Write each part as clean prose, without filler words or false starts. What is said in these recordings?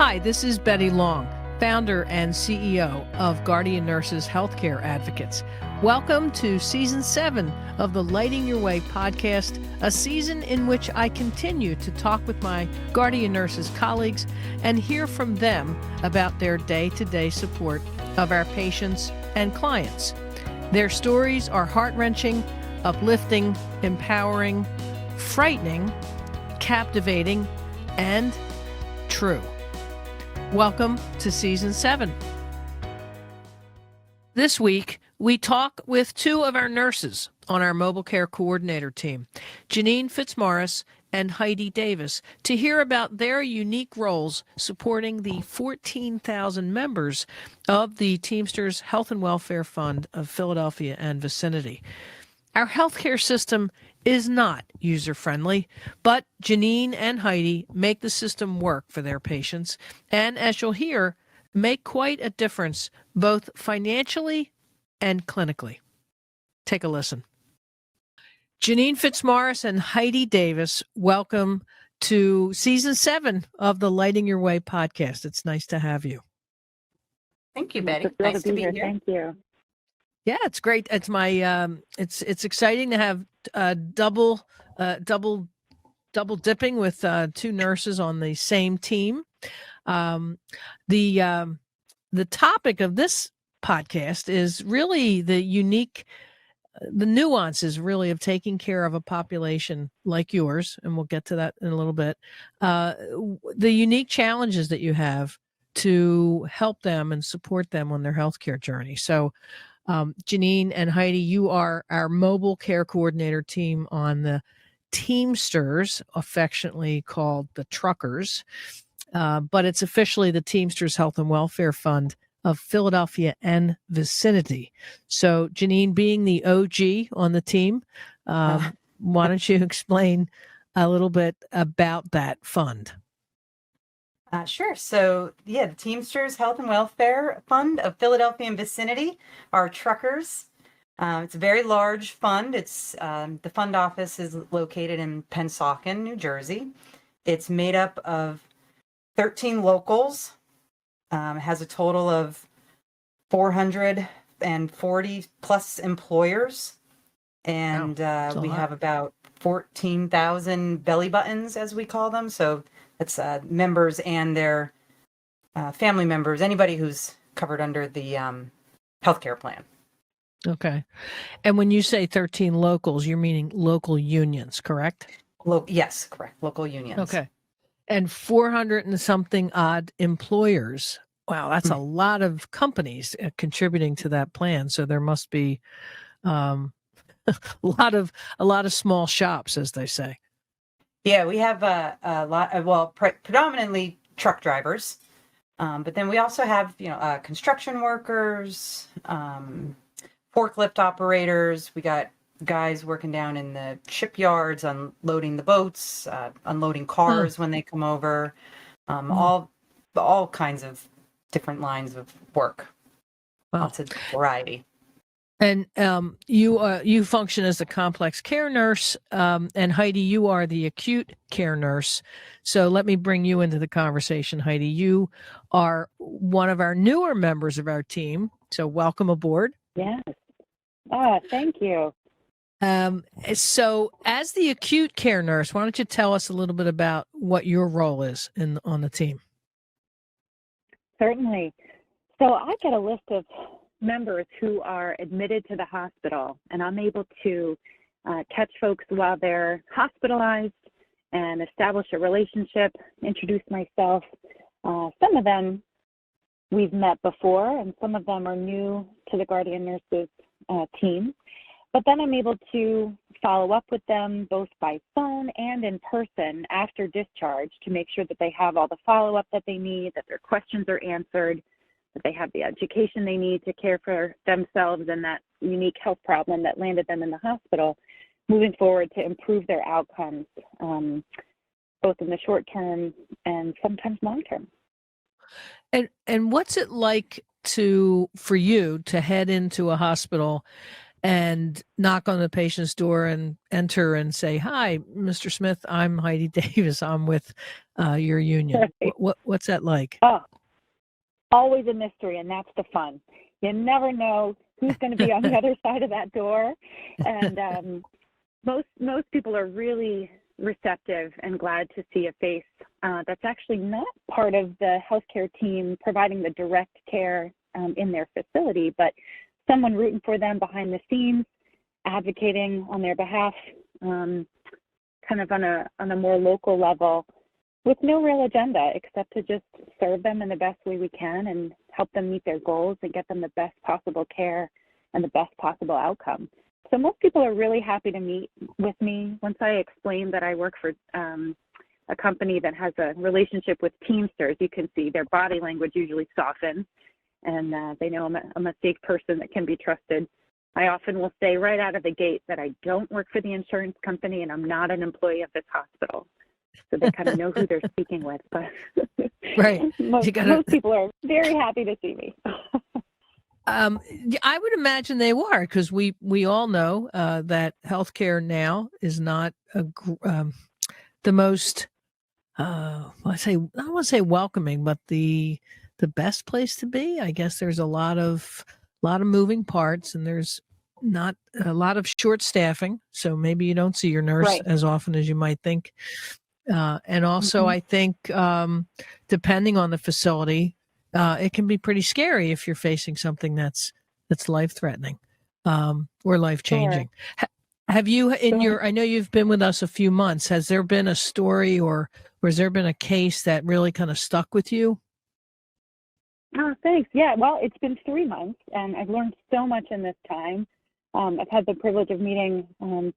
Hi, this is Betty Long, founder and CEO of Guardian Nurses Healthcare Advocates. Welcome to Season 7 of the Lighting Your Way podcast, a season in which I continue to talk with my Guardian Nurses colleagues and hear from them about their day-to-day support of our patients and clients. Their stories are heart-wrenching, uplifting, empowering, frightening, captivating, and true. Welcome to Season 7. This week, we talk with two of our nurses on our mobile care coordinator team, Jeneane Fitzmaurice and Heidi Davis, to hear about their unique roles supporting the 14,000 members of the Teamsters Health and Welfare Fund of Philadelphia and vicinity. Our healthcare system is not user-friendly, but Jeneane and Heidi make the system work for their patients, and as you'll hear, make quite a difference both financially and clinically. Take a listen. Jeneane Fitzmaurice and Heidi Davis, welcome to Season 7 of the Lighting Your Way podcast. It's nice to have you. Thank you, Betty. Nice to be here. Thank you. Yeah, it's great. It's my it's exciting to have double dipping with two nurses on the same team. The topic of this podcast is really the nuances really of taking care of a population like yours, and we'll get to that in a little bit. The unique challenges that you have to help them and support them on their healthcare journey. So Jeneane and Heidi, you are our mobile care coordinator team on the Teamsters, affectionately called the Truckers, but it's officially the Teamsters Health and Welfare Fund of Philadelphia and vicinity. So Jeneane, being the OG on the team, why don't you explain a little bit about that fund? Sure. So, the Teamsters Health and Welfare Fund of Philadelphia and vicinity are truckers. It's a very large fund. It's the fund office is located in Pennsauken, New Jersey. It's made up of 13 locals. It has a total of 440 plus employers, and we have about 14,000 belly buttons, as we call them. So it's members and their family members, anybody who's covered under the healthcare plan. Okay. And when you say 13 locals, you're meaning local unions, correct? Yes, correct. Local unions. Okay. And 400 and something odd employers. Wow, that's a lot of companies contributing to that plan. So there must be a lot of small shops, as they say. Yeah, we have a lot. Predominantly truck drivers, but then we also have construction workers, forklift operators. We got guys working down in the shipyards, unloading the boats, unloading cars when they come over. All kinds of different lines of work. Wow. Lots of variety. And you function as a complex care nurse, and Heidi, you are the acute care nurse. So let me bring you into the conversation, Heidi. You are one of our newer members of our team, so welcome aboard. Yes. Thank you. So as the acute care nurse, why don't you tell us a little bit about what your role is on the team? Certainly. So I get a list of members who are admitted to the hospital, and I'm able to catch folks while they're hospitalized and establish a relationship, introduce myself. Some of them we've met before, and some of them are new to the Guardian Nurses team. But then I'm able to follow up with them both by phone and in person after discharge to make sure that they have all the follow-up that they need, that their questions are answered, that they have the education they need to care for themselves and that unique health problem that landed them in the hospital, moving forward to improve their outcomes, both in the short term and sometimes long term. And what's it like for you to head into a hospital and knock on the patient's door and enter and say, "Hi, Mr. Smith, I'm Heidi Davis. I'm with your union." Right. What's that like? Oh, always a mystery, and that's the fun. You never know who's going to be on the other side of that door, and most people are really receptive and glad to see a face that's actually not part of the healthcare team providing the direct care in their facility, but someone rooting for them behind the scenes, advocating on their behalf, kind of on a more local level, with no real agenda except to just serve them in the best way we can and help them meet their goals and get them the best possible care and the best possible outcome. So most people are really happy to meet with me. Once I explain that I work for a company that has a relationship with Teamsters, you can see their body language usually softens, and they know I'm a safe person that can be trusted. I often will say right out of the gate that I don't work for the insurance company and I'm not an employee of this hospital. So they kind of know who they're speaking with. But Right. most people are very happy to see me. I would imagine they were, because we all know that healthcare now is not the most I want to say welcoming, but the best place to be. I guess there's a lot of moving parts, and there's not a lot of short staffing, so maybe you don't see your nurse Right. as often as you might think. And also, I think depending on the facility, it can be pretty scary if you're facing something that's life-threatening or life-changing. Sure. Have you, in Sure. I know you've been with us a few months, has there been a story or has there been a case that really kind of stuck with you? Oh, thanks. Yeah, well, it's been 3 months, and I've learned so much in this time. I've had the privilege of meeting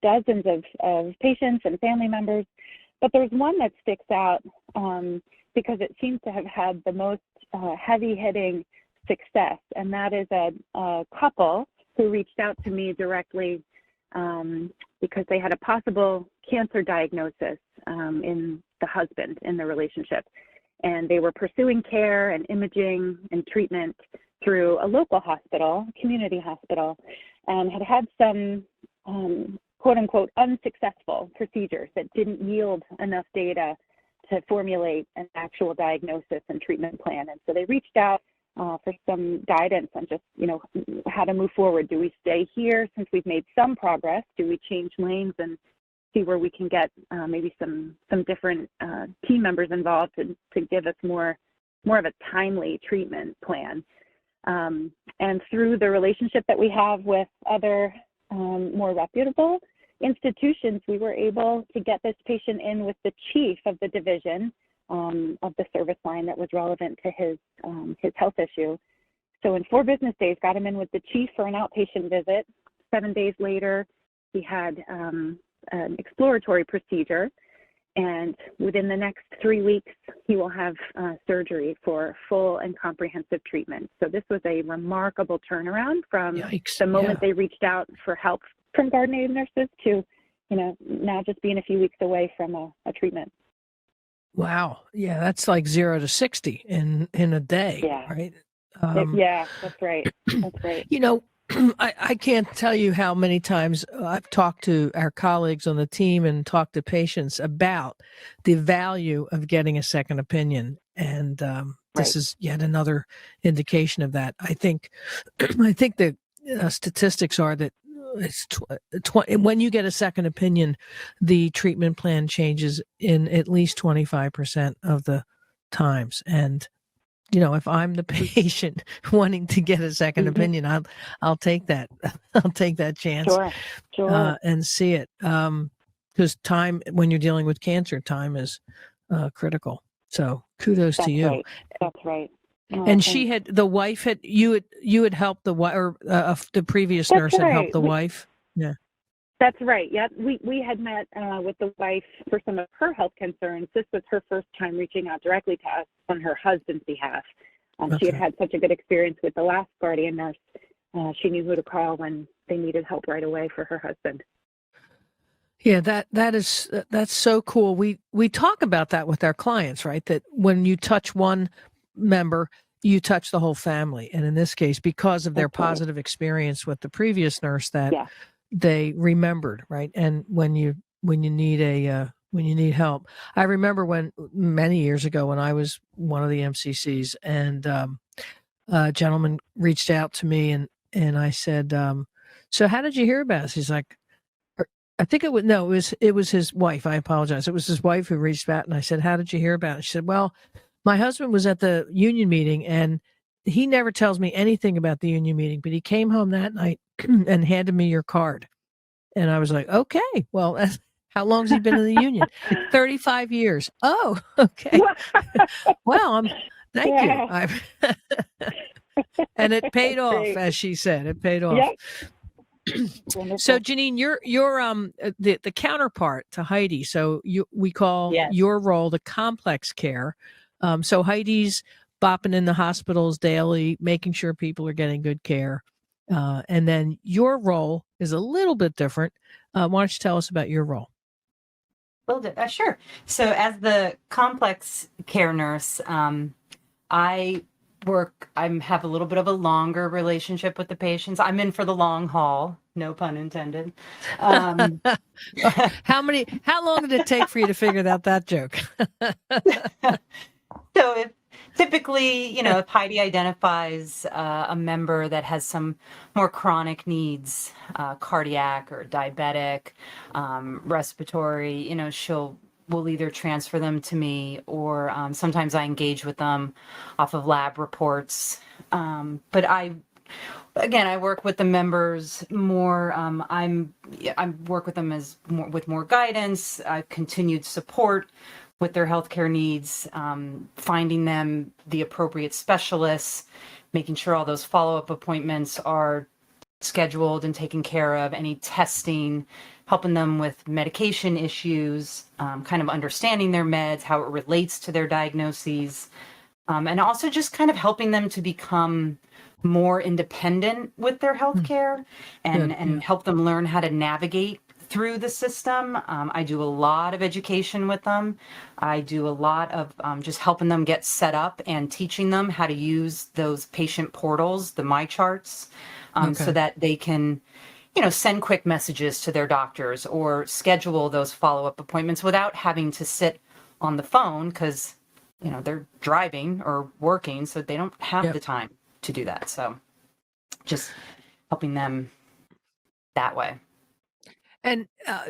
dozens of patients and family members, but there's one that sticks out because it seems to have had the most heavy-hitting success, and that is a couple who reached out to me directly because they had a possible cancer diagnosis in the husband in the relationship. And they were pursuing care and imaging and treatment through a local hospital, community hospital, and had some quote unquote unsuccessful procedures that didn't yield enough data to formulate an actual diagnosis and treatment plan. And so they reached out for some guidance on just, how to move forward. Do we stay here since we've made some progress? Do we change lanes and see where we can get maybe some different team members involved to give us more of a timely treatment plan? And through the relationship that we have with other more reputable institutions, we were able to get this patient in with the chief of the division of the service line that was relevant to his health issue. So in 4 business days, got him in with the chief for an outpatient visit. 7 days later, he had an exploratory procedure, and within the next 3 weeks, he will have surgery for full and comprehensive treatment. So this was a remarkable turnaround from the moment they reached out for help from garden aid nurses to, now just being a few weeks away from a treatment. Wow. Yeah, that's like 0 to 60 in a day, right? Yeah, that's right. That's right. I can't tell you how many times I've talked to our colleagues on the team and talked to patients about the value of getting a second opinion. And this is yet another indication of that. I think the statistics are that it's when you get a second opinion, the treatment plan changes in at least 25% of the times. And if I'm the patient wanting to get a second opinion, I'll take that. I'll take that chance. Sure. And see it. Because time, when you're dealing with cancer, time is critical. So kudos to you. That's right. And she had, the wife had, you had helped the wife, or the previous nurse had helped the wife. Yeah. That's right. Yep. We had met with the wife for some of her health concerns. This was her first time reaching out directly to us on her husband's behalf. She had such a good experience with the last guardian nurse. She knew who to call when they needed help right away for her husband. Yeah, that's so cool. We talk about that with our clients, right? That when you touch one member, you touch the whole family. And in this case, because of their That's right. positive experience with the previous nurse, that Yeah. they remembered, right? And when you need help, I remember when many years ago when I was one of the MCCs, and a gentleman reached out to me, and I said, "So how did you hear about us?" He's like, I think it was no, it was his wife. I apologize. It was his wife who reached out, and I said, "How did you hear about it?" She said, "Well, my husband was at the union meeting, and he never tells me anything about the union meeting, but he came home that night and handed me your card." And I was like, "Okay, well, that's, how long's he been in the union?" 35 years. Oh, okay. Well, thank you. Yeah. And it paid off, Great. as she said. It paid off. Yep. Wonderful. So Jeneane, you're the counterpart to Heidi. So we call Yes. your role the complex care. So Heidi's bopping in the hospitals daily, making sure people are getting good care. And then your role is a little bit different. Why don't you tell us about your role? Well, sure. So as the complex care nurse, I have a little bit of a longer relationship with the patients. I'm in for the long haul, no pun intended. How long did it take for you to figure out that joke? So typically, if Heidi identifies a member that has some more chronic needs, cardiac or diabetic, respiratory, we'll either transfer them to me, or sometimes I engage with them off of lab reports. But I work with the members more. I work with them with more guidance, continued support with their healthcare needs, finding them the appropriate specialists, making sure all those follow-up appointments are scheduled and taken care of, any testing, helping them with medication issues, kind of understanding their meds, how it relates to their diagnoses, and also just kind of helping them to become more independent with their healthcare and help them learn how to navigate through the system. I do a lot of education with them. I do a lot of just helping them get set up and teaching them how to use those patient portals, the MyCharts, so that they can, send quick messages to their doctors or schedule those follow-up appointments without having to sit on the phone because, they're driving or working, so they don't have the time to do that. So just helping them that way. And,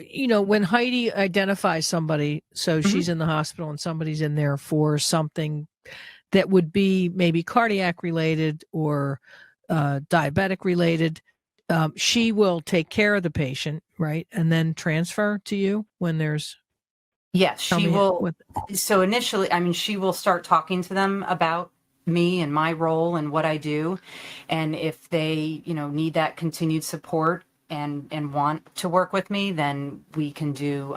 when Heidi identifies somebody, so she's in the hospital and somebody's in there for something that would be maybe cardiac related or diabetic related, she will take care of the patient, right? And then transfer to you when there's... Yes, she will. So initially, she will start talking to them about me and my role and what I do. And if they, need that continued support and want to work with me, then we can do,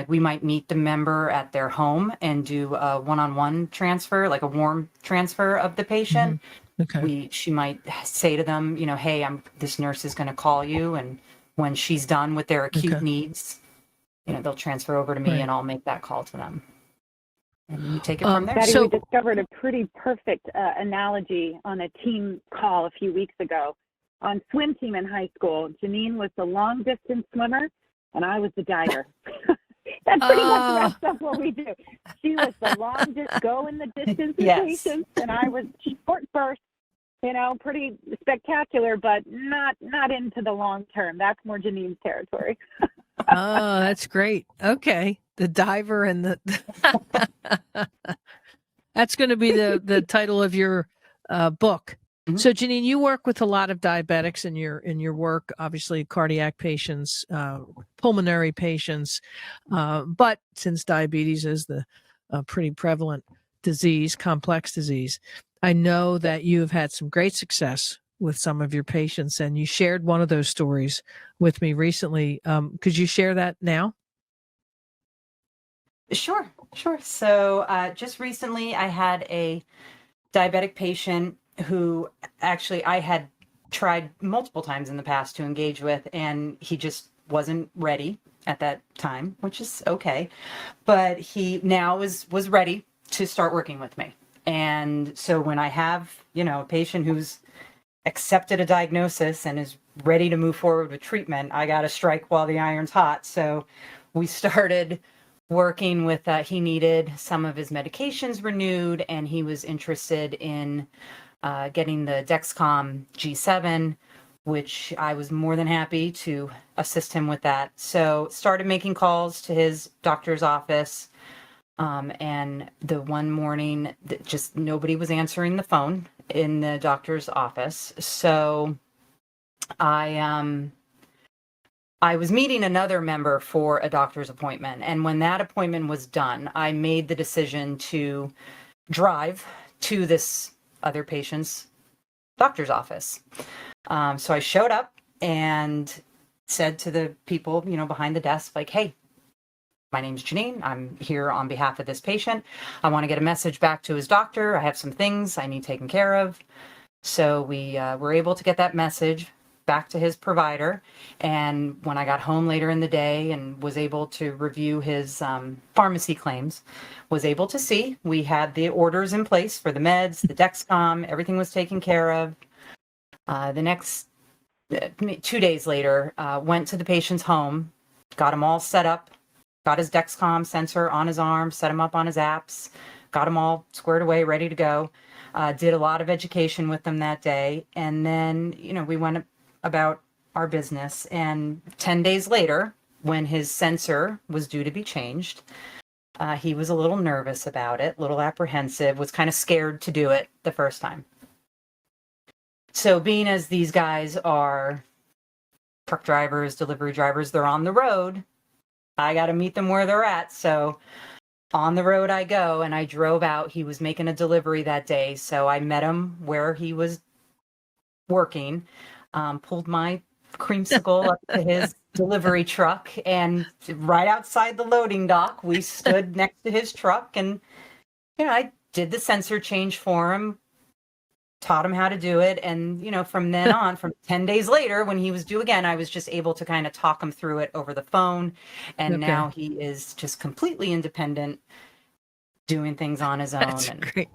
we might meet the member at their home and do a one-on-one transfer, like a warm transfer of the patient. Okay. She might say to them, hey, this nurse is going to call you. And when she's done with their acute needs, they'll transfer over to me and I'll make that call to them. And you take it from there. Betty, we discovered a pretty perfect analogy on a team call a few weeks ago. On swim team in high school, Jeneane was the long distance swimmer and I was the diver. That pretty much wraps up what we do. She was the long go in the distance with patients, and I was short burst, pretty spectacular, but not into the long term. That's more Jeneane's territory. Oh, that's great. Okay. The diver and the that's going to be the title of your book. So Jeneane, you work with a lot of diabetics in your work, obviously cardiac patients, pulmonary patients, but since diabetes is the pretty prevalent disease, complex disease, I know that you have had some great success with some of your patients, and you shared one of those stories with me recently. Could you share that now? Sure. So just recently I had a diabetic patient who actually I had tried multiple times in the past to engage with, and he just wasn't ready at that time, which is okay. But he now was ready to start working with me. And so when I have, a patient who's accepted a diagnosis and is ready to move forward with treatment, I got to strike while the iron's hot. So we started working with, he needed some of his medications renewed, and he was interested in getting the Dexcom G7, which I was more than happy to assist him with that. So started making calls to his doctor's office. And the one morning, just nobody was answering the phone in the doctor's office. So I was meeting another member for a doctor's appointment. And when that appointment was done, I made the decision to drive to this other patient's doctor's office. So I showed up and said to the people, behind the desk, like, hey, my name's Jeneane. I'm here on behalf of this patient. I want to get a message back to his doctor. I have some things I need taken care of. So we were able to get that message back to his provider. And when I got home later in the day and was able to review his pharmacy claims, was able to see we had the orders in place for the meds, the Dexcom, everything was taken care of. The next 2 days later, went to the patient's home, got him all set up, got his Dexcom sensor on his arm, set him up on his apps, got him all squared away, ready to go. Did a lot of education with them that day. And then, we went about our business. And 10 days later, when his sensor was due to be changed, he was a little nervous about it, a little apprehensive, was kind of scared to do it the first time. So being as these guys are truck drivers, delivery drivers, they're on the road, I got to meet them where they're at. So on the road I go, and I drove out. He was making a delivery that day. So I met him where he was working, pulled my creamsicle up to his delivery truck, and right outside the loading dock, we stood next to his truck, and, I did the sensor change for him, taught him how to do it. And, from then on, from 10 days later, when he was due again, I was just able to kind of talk him through it over the phone. And now he is just completely independent, doing things on his own. That's great.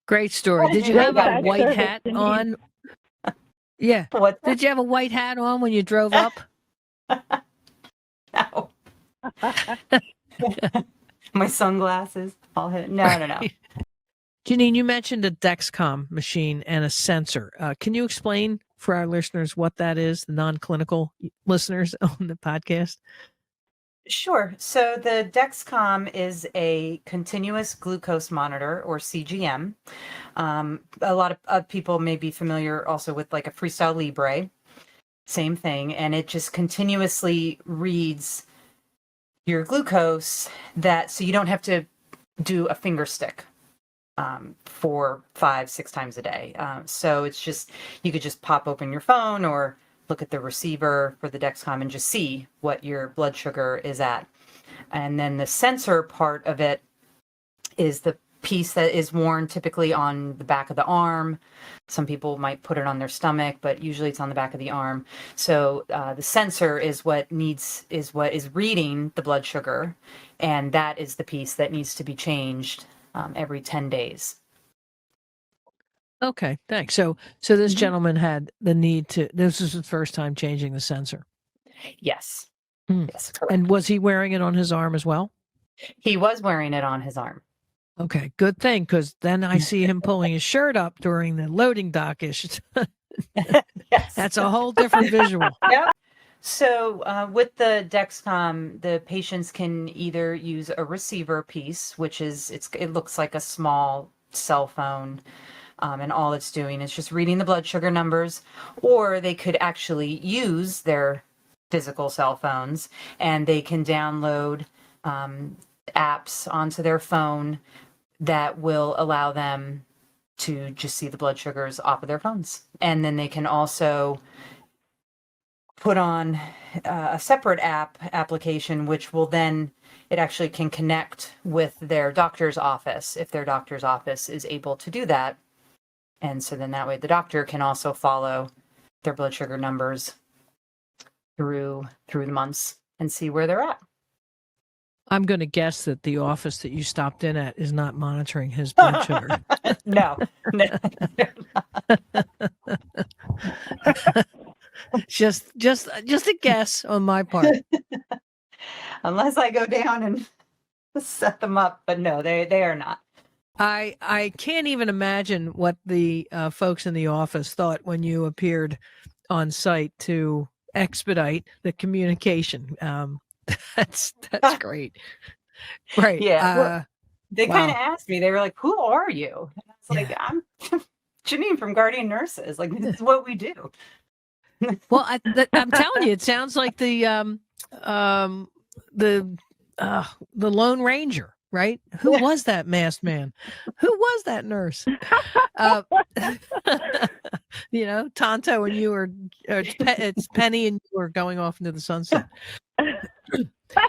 Great story. Did you have a white hat on? Yeah. Did you have a white hat on when you drove up? No. My sunglasses all hit. No. Jeneane, you mentioned a Dexcom machine and a sensor. Can you explain for our listeners what that is, the non-clinical listeners on the podcast? Sure. So the Dexcom is a continuous glucose monitor, or CGM. A lot of people may be familiar also with like a Freestyle Libre, same thing. And it just continuously reads your glucose, so you don't have to do a finger stick 4, 5, 6 times a day. So it's just, you could just pop open your phone or look at the receiver for the Dexcom and just see what your blood sugar is at. And then the sensor part of it is the piece that is worn typically on the back of the arm. Some people might put it on their stomach, but usually it's on the back of the arm. So the sensor is what is reading the blood sugar, and that is the piece that needs to be changed every 10 days. Okay, thanks. So this gentleman had the need to, this was his first time changing the sensor. Yes. Yes, correct. And was he wearing it on his arm as well? He was wearing it on his arm. Okay, good thing, because then I see him pulling his shirt up during the loading dock issue. Yes. That's a whole different visual. Yep. So with the Dexcom, the patients can either use a receiver piece, which is, it looks like a small cell phone, and all it's doing is just reading the blood sugar numbers, or they could actually use their physical cell phones, and they can download apps onto their phone that will allow them to just see the blood sugars off of their phones. And then they can also put on a separate application, which will then, it actually can connect with their doctor's office if their doctor's office is able to do that. And so then that way the doctor can also follow their blood sugar numbers through the months and see where they're at. I'm going to guess that the office that you stopped in at is not monitoring his blood sugar. No, no. just a guess on my part. Unless I go down and set them up, but no, they are not. I can't even imagine what the folks in the office thought when you appeared on site to expedite the communication. That's great. Right. Yeah. Well, they kind of wow. asked me, they were like, "Who are you?" And I was like, Yeah. "I'm Jeneane from Guardian Nurses. Like, this is what we do." Well, I'm telling you, it sounds like the Lone Ranger, right? Who Yeah. was that masked man? Who was that nurse? Tonto and you were, it's Penny and you were going off into the sunset.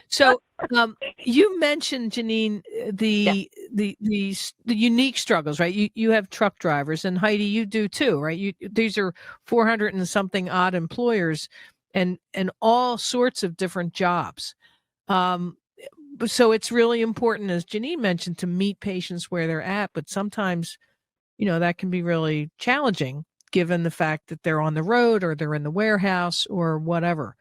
So, you mentioned, Jeneane, the unique struggles, right? You have truck drivers, and Heidi, you do too, right? These are 400 and something odd employers, and all sorts of different jobs. So it's really important, as Jeneane mentioned, to meet patients where they're at. But sometimes, that can be really challenging, given the fact that they're on the road or they're in the warehouse or whatever.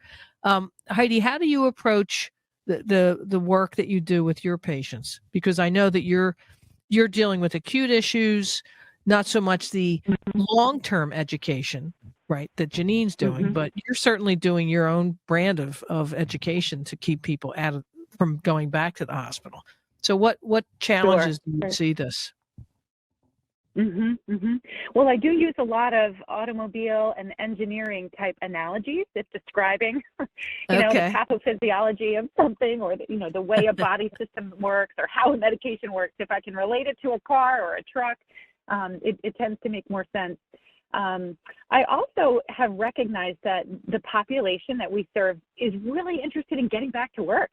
Heidi, how do you approach the work that you do with your patients? Because I know that you're dealing with acute issues, not so much the long-term education, right, that Jeneane's doing, but you're certainly doing your own brand of education to keep people from going back to the hospital. So what challenges do you see this? Well, I do use a lot of automobile and engineering type analogies if describing, the pathophysiology of something, or the way a body system works, or how a medication works. If I can relate it to a car or a truck, it tends to make more sense. I also have recognized that the population that we serve is really interested in getting back to work.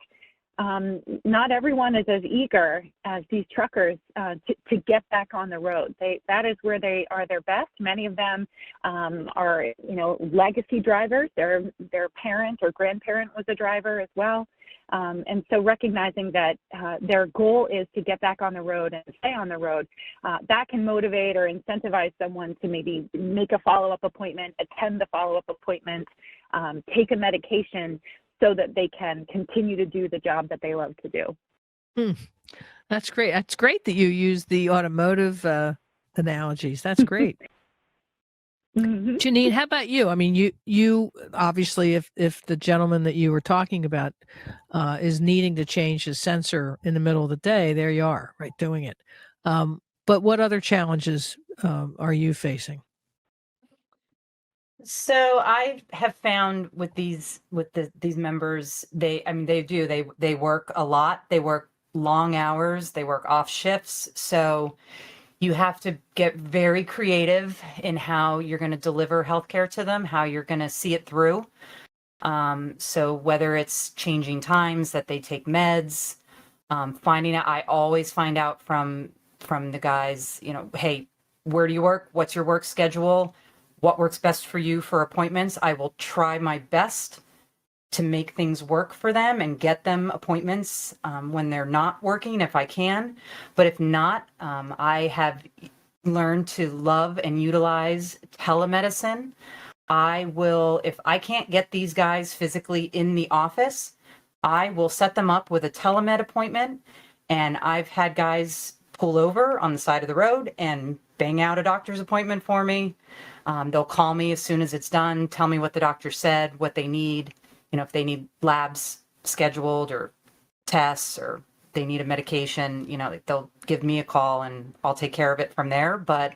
Not everyone is as eager as these truckers to get back on the road. That is where they are their best. Many of them are, legacy drivers. Their parent or grandparent was a driver as well. And so recognizing that their goal is to get back on the road and stay on the road, that can motivate or incentivize someone to maybe make a follow-up appointment, attend the follow-up appointment, take a medication, so that they can continue to do the job that they love to do. That's great. That's great that you use the automotive analogies. That's great. Jeneane, how about you? I mean, you obviously, if the gentleman that you were talking about is needing to change his sensor in the middle of the day, there you are, right, doing it. But what other challenges are you facing? So I have found with these members, they work a lot. They work long hours. They work off shifts. So you have to get very creative in how you're going to deliver healthcare to them, how you're going to see it through. So whether it's changing times that they take meds, finding out, I always find out from the guys, hey, where do you work? What's your work schedule? What works best for you for appointments? I will try my best to make things work for them and get them appointments when they're not working, if I can. But if not, I have learned to love and utilize telemedicine. I will, if I can't get these guys physically in the office, I will set them up with a telemed appointment. And I've had guys pull over on the side of the road and bang out a doctor's appointment for me. They'll call me as soon as it's done, tell me what the doctor said, what they need, if they need labs scheduled or tests, or they need a medication, they'll give me a call and I'll take care of it from there. But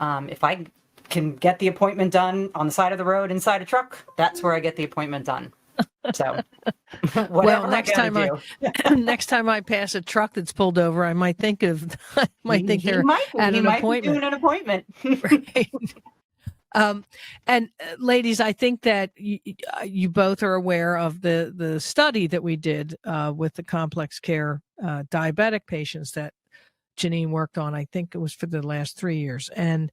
if I can get the appointment done on the side of the road inside a truck, that's where I get the appointment done. So well, next time I pass a truck that's pulled over, I might think they're at an appointment. Be doing an appointment. Right. And ladies, I think that you both are aware of the study that we did with the complex care diabetic patients that Jeneane worked on. I think it was for the last 3 years. And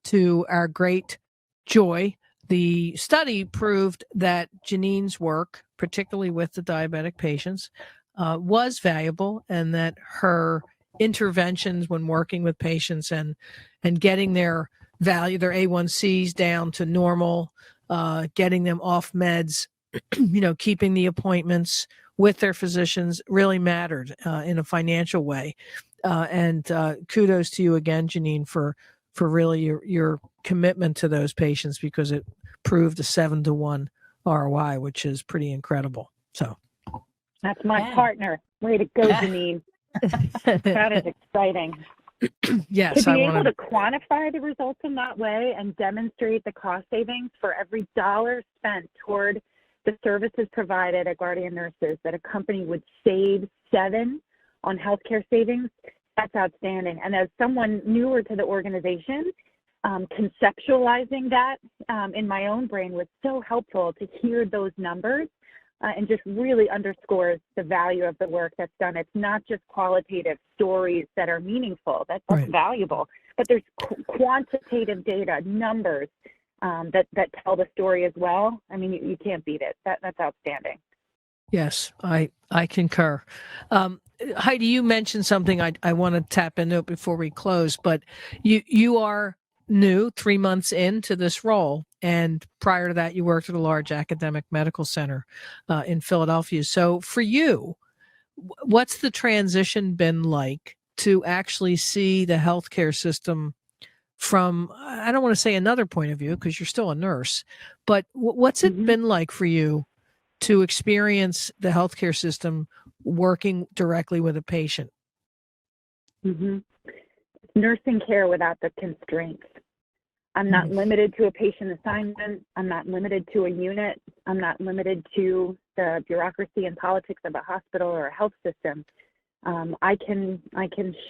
to our great joy, the study proved that Jeneane's work, particularly with the diabetic patients, was valuable, and that her interventions when working with patients and getting their value, their A1Cs down to normal, getting them off meds, keeping the appointments with their physicians really mattered in a financial way. And kudos to you again, Jeneane, for really your commitment to those patients, because it proved a 7-to-1 ROI, which is pretty incredible. So that's my partner. Way to go, Jeneane. That is exciting. Yes, to be able to quantify the results in that way and demonstrate the cost savings for every dollar spent toward the services provided at Guardian Nurses, that a company would save 7 on healthcare savings, that's outstanding. And as someone newer to the organization, conceptualizing that in my own brain was so helpful to hear those numbers, and just really underscores the value of the work that's done. It's not just qualitative stories that are meaningful, that's right. Valuable, but there's quantitative data, numbers that tell the story as well. I mean, you can't beat it. That's outstanding. Yes, I concur. Heidi, you mentioned something I want to tap into before we close, but you are new, 3 months into this role, and prior to that you worked at a large academic medical center in Philadelphia. So for you, what's the transition been like to actually see the healthcare system from, I don't want to say another point of view because you're still a nurse, but what's it been like for you to experience the healthcare system working directly with a patient? Nursing care without the constraints. I'm not limited to a patient assignment. I'm not limited to a unit. I'm not limited to the bureaucracy and politics of a hospital or a health system. I can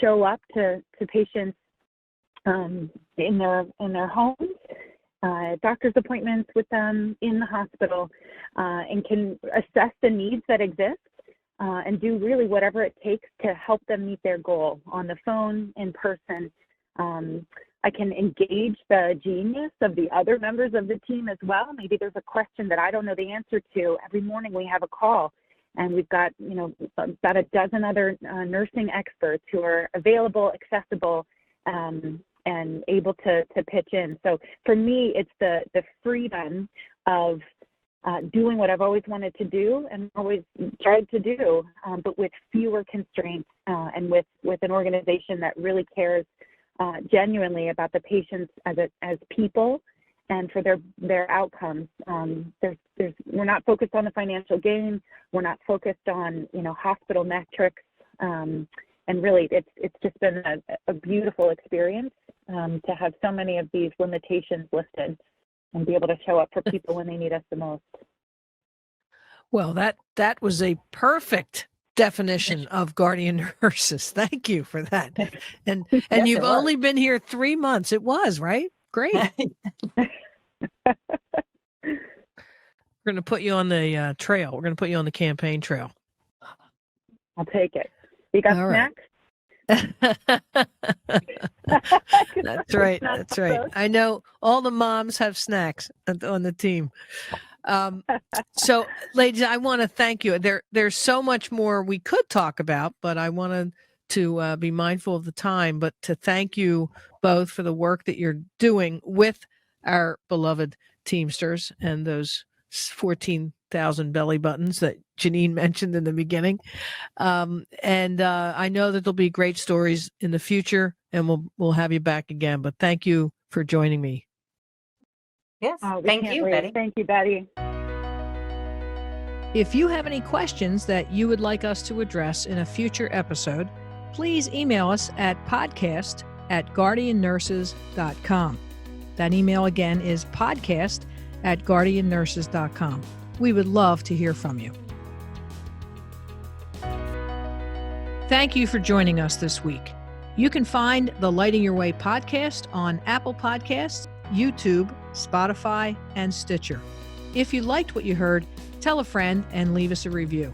show up to patients in their homes, doctor's appointments with them in the hospital, and can assess the needs that exist and do really whatever it takes to help them meet their goal on the phone, in person. I can engage the genius of the other members of the team as well. Maybe there's a question that I don't know the answer to. Every morning we have a call, and we've got about a dozen other nursing experts who are available, accessible, and able to pitch in. So for me, it's the freedom of doing what I've always wanted to do and always tried to do, but with fewer constraints and with an organization that really cares genuinely about the patients as people and for their outcomes. We're not focused on the financial gain. We're not focused on hospital metrics. And really, it's just been a beautiful experience to have so many of these limitations listed and be able to show up for people when they need us the most. Well, that was a perfect definition of Guardian Nurses. Thank you for that. And Yes, you've only been here 3 months. It was, right? Great. We're going to put you on the trail. We're going to put you on the campaign trail. I'll take it. You got All snacks? That's right. That's right. I know all the moms have snacks on the team. So, ladies, I want to thank you. There's so much more we could talk about, but I wanted to be mindful of the time. But to thank you both for the work that you're doing with our beloved Teamsters and those 14,000 belly buttons that Jeneane mentioned in the beginning. And I know that there'll be great stories in the future, and we'll have you back again. But thank you for joining me. Yes, thank you, Betty. Thank you, Betty. If you have any questions that you would like us to address in a future episode, please email us at podcast@guardiannurses.com. That email again is podcast@guardiannurses.com. We would love to hear from you. Thank you for joining us this week. You can find the Lighting Your Way podcast on Apple Podcasts, YouTube, Spotify, and Stitcher. If you liked what you heard, tell a friend and leave us a review.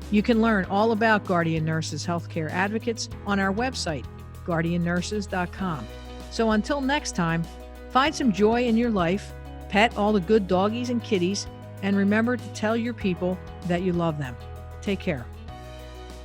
You can learn all about Guardian Nurses Healthcare Advocates on our website, guardiannurses.com. So until next time, find some joy in your life, pet all the good doggies and kitties, and remember to tell your people that you love them. Take care.